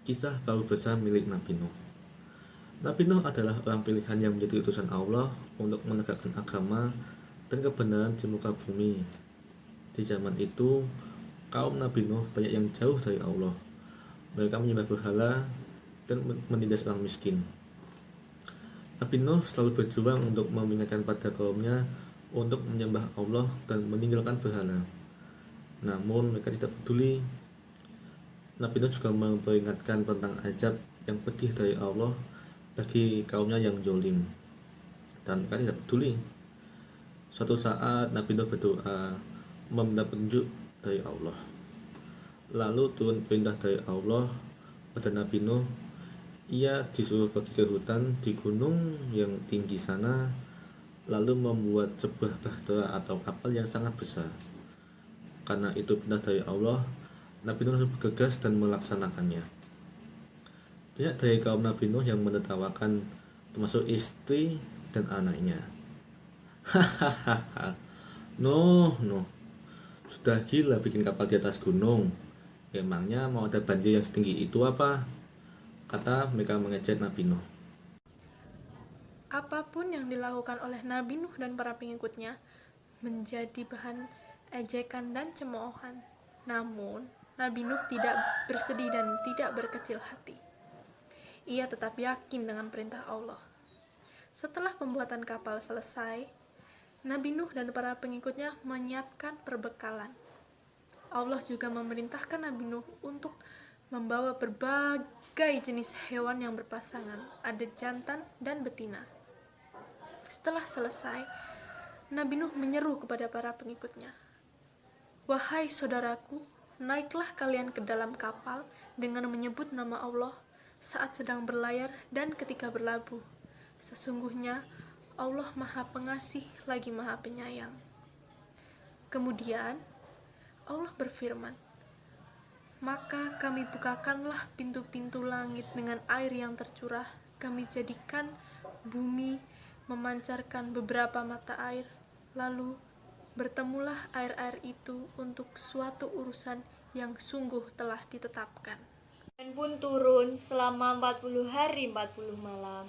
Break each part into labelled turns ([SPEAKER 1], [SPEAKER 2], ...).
[SPEAKER 1] Kisah perahu besar milik Nabi Nuh. Nabi Nuh adalah orang pilihan yang menjadi utusan Allah untuk menegakkan agama dan kebenaran di muka bumi. Di zaman itu, kaum Nabi Nuh banyak yang jauh dari Allah. Mereka menyembah berhala dan menindas orang miskin. Nabi Nuh selalu berjuang untuk mengingatkan pada kaumnya untuk menyembah Allah dan meninggalkan berhala. Namun mereka tidak peduli. Nabi Nuh juga memperingatkan tentang azab yang pedih dari Allah bagi kaumnya yang zolim, dan mereka tidak peduli. Suatu saat Nabi Nuh berdoa meminta petunjuk dari Allah. Lalu turun perintah dari Allah pada Nabi Nuh. Ia disuruh pergi ke hutan di gunung yang tinggi sana, lalu membuat sebuah bahtera atau kapal yang sangat besar. Karena itu perintah dari Allah, Nabi Nuh bergegas dan melaksanakannya. Banyak dari kaum Nabi Nuh yang menertawakan, termasuk istri dan anaknya. Hahaha, Nuh, sudah gila bikin kapal di atas gunung. Emangnya mau ada banjir yang setinggi itu apa? Kata mereka mengejek Nabi Nuh.
[SPEAKER 2] Apapun yang dilakukan oleh Nabi Nuh dan para pengikutnya menjadi bahan ejekan dan cemoohan. Namun, Nabi Nuh tidak bersedih dan tidak berkecil hati. Ia tetap yakin dengan perintah Allah. Setelah pembuatan kapal selesai, Nabi Nuh dan para pengikutnya menyiapkan perbekalan. Allah juga memerintahkan Nabi Nuh untuk membawa berbagai jenis hewan yang berpasangan, ada jantan dan betina. Setelah selesai, Nabi Nuh menyeru kepada para pengikutnya, "Wahai saudaraku, naiklah kalian ke dalam kapal dengan menyebut nama Allah saat sedang berlayar dan ketika berlabuh. Sesungguhnya Allah Maha Pengasih lagi Maha Penyayang." Kemudian Allah berfirman, "Maka kami bukakanlah pintu-pintu langit dengan air yang tercurah. Kami jadikan bumi memancarkan beberapa mata air. Lalu bertemulah air-air itu untuk suatu urusan yang sungguh telah ditetapkan."
[SPEAKER 3] Dan pun turun selama 40 hari 40 malam.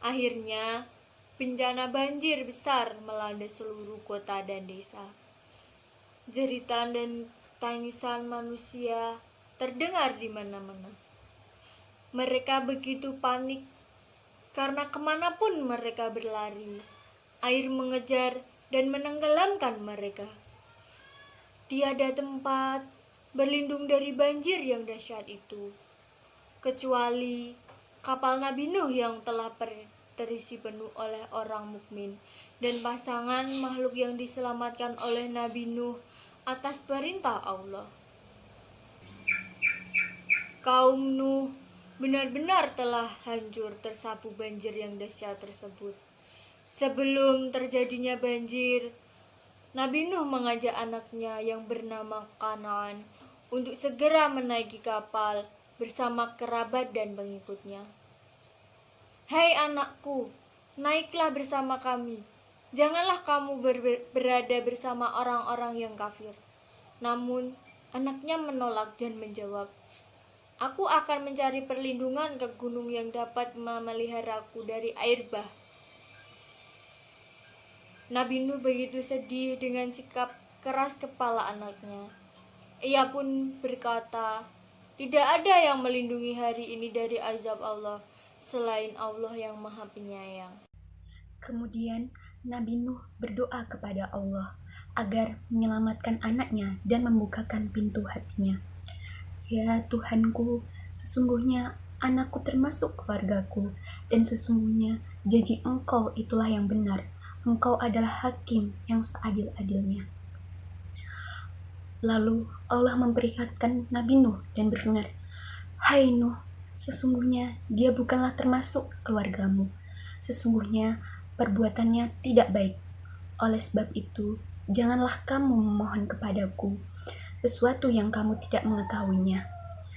[SPEAKER 3] Akhirnya, bencana banjir besar melanda seluruh kota dan desa. Jeritan dan tangisan manusia terdengar di mana-mana. Mereka begitu panik karena kemanapun mereka berlari, air mengejar dan menenggelamkan mereka. Tiada tempat berlindung dari banjir yang dahsyat itu, kecuali kapal Nabi Nuh yang telah terisi penuh oleh orang mukmin dan pasangan makhluk yang diselamatkan oleh Nabi Nuh atas perintah Allah. Kaum Nuh benar-benar telah hancur tersapu banjir yang dahsyat tersebut. Sebelum terjadinya banjir, Nabi Nuh mengajak anaknya yang bernama Kanaan untuk segera menaiki kapal bersama kerabat dan pengikutnya. "Hai anakku, naiklah bersama kami. Janganlah kamu berada bersama orang-orang yang kafir." Namun, anaknya menolak dan menjawab, "Aku akan mencari perlindungan ke gunung yang dapat memeliharaku dari air bah." Nabi Nuh begitu sedih dengan sikap keras kepala anaknya. Ia pun berkata, "Tidak ada yang melindungi hari ini dari azab Allah selain Allah yang Maha Penyayang."
[SPEAKER 4] Kemudian Nabi Nuh berdoa kepada Allah agar menyelamatkan anaknya dan membukakan pintu hatinya. "Ya Tuhanku, sesungguhnya anakku termasuk keluargaku, dan sesungguhnya janji Engkau itulah yang benar. Engkau adalah hakim yang seadil-adilnya." Lalu Allah memperingatkan Nabi Nuh dan berfirman, "Hai Nuh, sesungguhnya dia bukanlah termasuk keluargamu. Sesungguhnya perbuatannya tidak baik. Oleh sebab itu, janganlah kamu memohon kepadaku sesuatu yang kamu tidak mengetahuinya.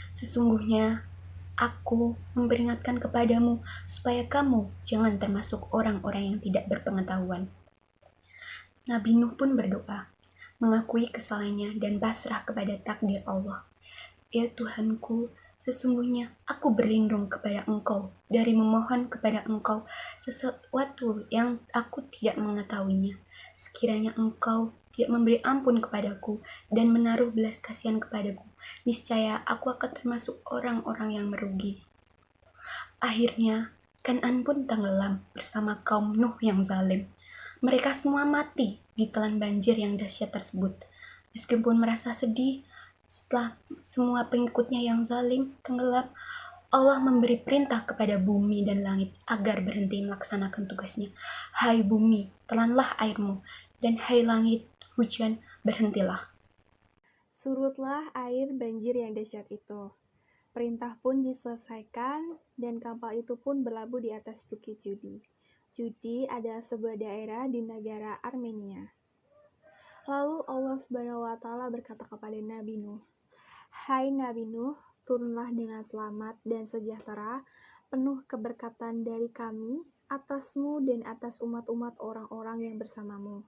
[SPEAKER 4] Sesungguhnya aku memperingatkan kepadamu supaya kamu jangan termasuk orang-orang yang tidak berpengetahuan." Nabi Nuh pun berdoa, mengakui kesalahannya dan pasrah kepada takdir Allah. "Ya Tuhanku, Sesungguhnya aku berlindung kepada Engkau dari memohon kepada Engkau sesuatu yang aku tidak mengetahuinya. Sekiranya Engkau tidak memberi ampun kepadaku dan menaruh belas kasihan kepadaku, niscaya aku akan termasuk orang-orang yang merugi. Akhirnya, Kan'an pun tenggelam bersama kaum Nuh yang zalim. Mereka semua mati ditelan banjir yang dahsyat tersebut. Meskipun merasa sedih, setelah semua pengikutnya yang zalim tenggelam, Allah memberi perintah kepada bumi dan langit agar berhenti melaksanakan tugasnya. Hai bumi, telanlah airmu, dan hai langit, hujan, berhentilah.
[SPEAKER 5] Surutlah air banjir yang dahsyat itu. Perintah pun diselesaikan dan kapal itu pun berlabuh di atas bukit Judi. Judi adalah sebuah daerah di negara Armenia. Lalu Allah Subhanahu wa Ta'ala berkata kepada Nabi Nuh, "Hai Nabi Nuh, turunlah dengan selamat dan sejahtera, penuh keberkatan dari kami atasmu dan atas umat-umat orang-orang yang bersamamu.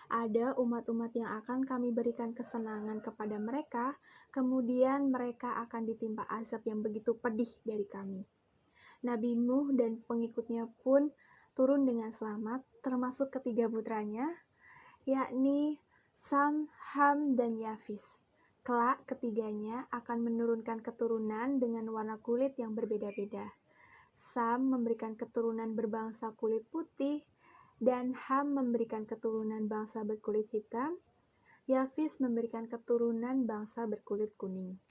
[SPEAKER 5] Ada umat-umat yang akan kami berikan kesenangan kepada mereka, kemudian mereka akan ditimpa azab yang begitu pedih dari kami." Nabi Nuh dan pengikutnya pun turun dengan selamat, termasuk ketiga putranya, yakni Sam, Ham, dan Yafis. Kelak ketiganya akan menurunkan keturunan dengan warna kulit yang berbeda-beda. Sam memberikan keturunan berbangsa kulit putih, dan Ham memberikan keturunan bangsa berkulit hitam. Yafis memberikan keturunan bangsa berkulit kuning.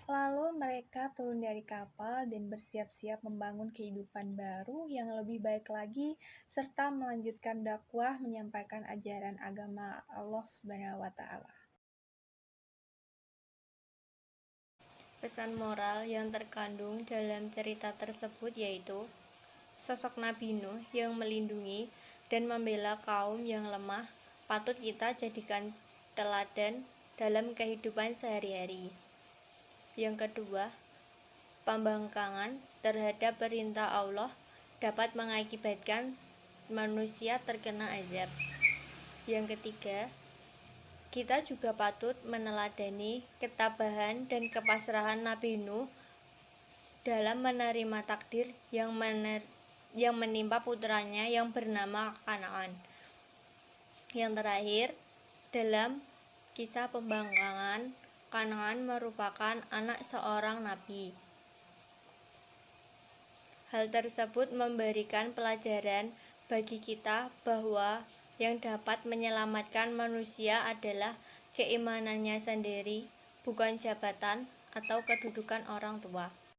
[SPEAKER 5] Lalu mereka turun dari kapal dan bersiap-siap membangun kehidupan baru yang lebih baik lagi, serta melanjutkan dakwah menyampaikan ajaran agama Allah Subhanahu wa Ta'ala.
[SPEAKER 3] Pesan moral yang terkandung dalam cerita tersebut yaitu sosok Nabi Nuh yang melindungi dan membela kaum yang lemah patut kita jadikan teladan dalam kehidupan sehari-hari. Yang kedua, pembangkangan terhadap perintah Allah dapat mengakibatkan manusia terkena azab. Yang ketiga, kita juga patut meneladani ketabahan dan kepasrahan Nabi Nuh dalam menerima takdir yang menimpa putranya yang bernama Kan'an. Yang terakhir, dalam kisah pembangkangan, Kan'an merupakan anak seorang nabi. Hal tersebut memberikan pelajaran bagi kita bahwa yang dapat menyelamatkan manusia adalah keimanannya sendiri, bukan jabatan atau kedudukan orang tua.